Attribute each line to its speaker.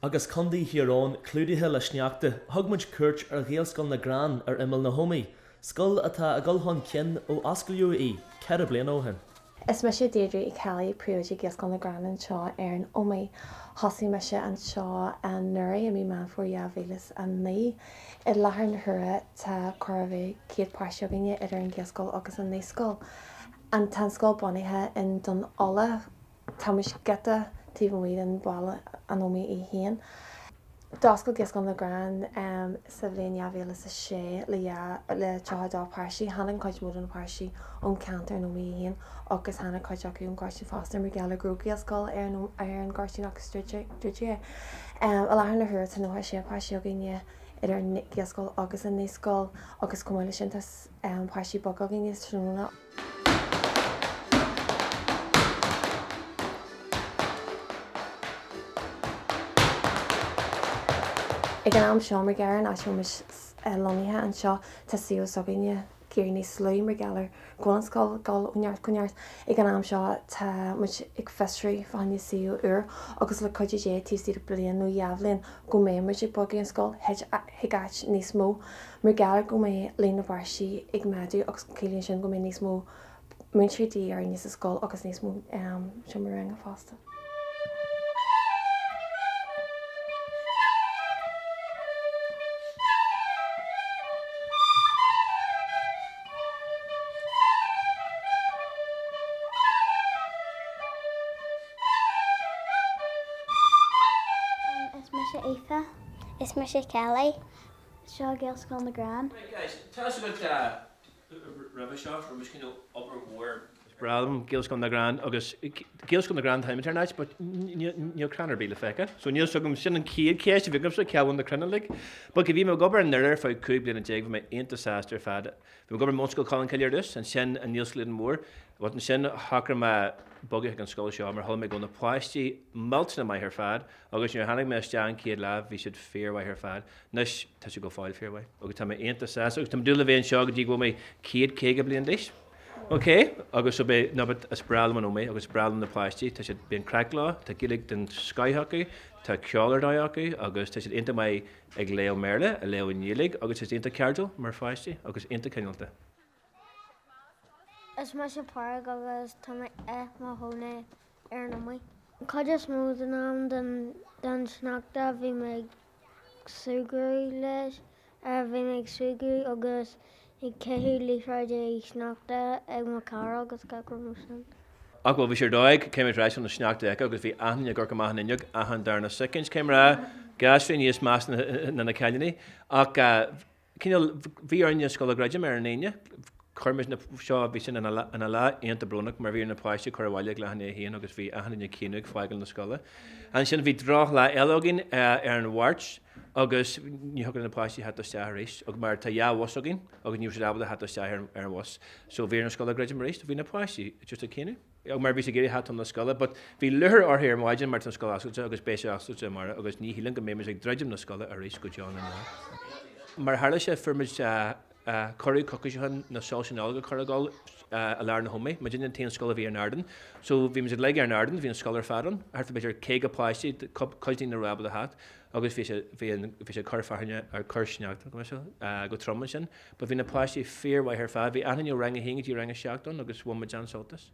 Speaker 1: agus Contae Thír Eoghain clúdaithe le sneachta thugmuid cuairt ar Ghaelscoil na Gcrann ar imil na Ómaigh, scoil atá a gulthán cinn ó ascailú í, ceithre bliain óthain.
Speaker 2: Is me sé Deirdre I cealaí príomide Gaelscoil na Gcrann an seo ar an Ómaigh, thosaí me sé an seo an nuair a mí man fuair dheabhhélas an naoi. I láthair na thura tá chorbh céad páirse aginine idir an Gaelscoil agus an naoscoil. An tan scoil bunaithe in don ola tá muis gata tíomhaí an bála an Ómaigh I héan. Dascail Gaelscoil na Gcrann sa bhléon dheabhhélas a sé le teadá páirsaí, hanan coid mór an páirsaí ón cantar an Ómaigh I héan agus hanan coid acu an gáirsin fásta mar geala grú Gaelscoil ar an gáirsin agus dúidte. A láthair na thura tá nóthair sé páirsaí aginine idir an Gaelscoil agus an naoscoil agus cumáile sin páirsaí bog aginine trúna. Ag an am seo mar gCrann a seo mis loníthe an seo tá siú aginine céir níos slú mar gealar Ghaelscoil gáil úneart chuneart. Ag an am seo tá muid ag festrí fáinne siú uair agus le chuide dé tíí bliain nó dheabhlíonn go mé muid ag bogí an scoil higáit níos mó mar gealar go mé líon na bhairsaí ag méadú agus céilíonn sin go mé níos mó muintrídí ar níos a scoil agus níos mó sin mar ringe fásta.
Speaker 3: Is me sé Kelly. Seo Gaelscoil na Gcrann.
Speaker 4: Right, guys, tell us about rubbish off, rubbish kind of upper war. Bradam, Gaelscoil na Gcrann, agus Gaelscoil na Gcrann time internet, but níl crannar bíle fecha. So níl sogum sin an cíad céist bhí gumsa ceann na cranna lig. But if you me gobar an nuair fá cúig blian an déag bhí me aon disaster fad. Bhí gobar Múinteoirí Colin Cilliardus an sin an níl slid an mór. Wat an sin hacar me boggy an scoil seo mar thoil me go na pláistí multina mai ar fad agus níor hanig me isteán céad lá bhí siad fearhha ar fad. Nus tá si go fáil fearhha. Agus tá me aon disaster agus tá dúla bhéon seo go dtí go mé céad céige blian dis. Okay, agus so be nabit as bralam an Ómaigh agus bralam na pláistí tá siad bíon cracklá, tá gilig den sky hockey, tá ceolar dá hockey agus tá siad inta mai ag leo merle, a leo nílig agus is inta cardal mar pláistí agus inta cinálta.
Speaker 3: Is me sé páirg agus tá má hóna ar an Ómaigh. Coide smód an am den sneachta bhí me sugrú leis a bhí me sugrú agus I ceithú lífráide sneachta ag má cara agus gagrúsin.
Speaker 4: Ach bhil bhí sé dóig céimid reis an na sneachta echa agus bhí aithne gur go maithan inneog ahan dar na seconds céim ra gas fé níos más na ceilení ach cinál bhí ar níos scoil greidim ar an éine chuirmis na seo bhí sin an lá aonanta brúnach mar bhí na páiste chu bhhaile le hana héana agus bhí ahanana cínuig fáigal na scoile. An sin bhí droch le eilogin ar an bhhairt agus ní thugann na páistí hatiste éis agus mar tá was agin agus níos rábal hatiste ar was. So bhí na scoile greidim éis bhí na páistí just a cínu. Ag mar bhí sé géirí hat an na scoile, but bhí luthar orthair máidir mar an scoil asúte agus béise asúte mar agus ní hílann go mémas ag dreidim na scoile ar éis go John an lá. Mar hála sé firmid choirí cocaisiúhan na seáilga choragáil a lear na Ómaigh, ma dinn taon scoil a bhí ar Narden. So bhí me le ar Narden, bhí an scolar fadan, harfa beidir céig a pláistí coiltí na rabal a hat, agus bhí sé chuirfathne ar chuirsneacht go troman sin, ba bhí na pláistí fearhha ar fad, bhí aithne rang a hingatí rang a seachtain agus bhfuil me John Soltas.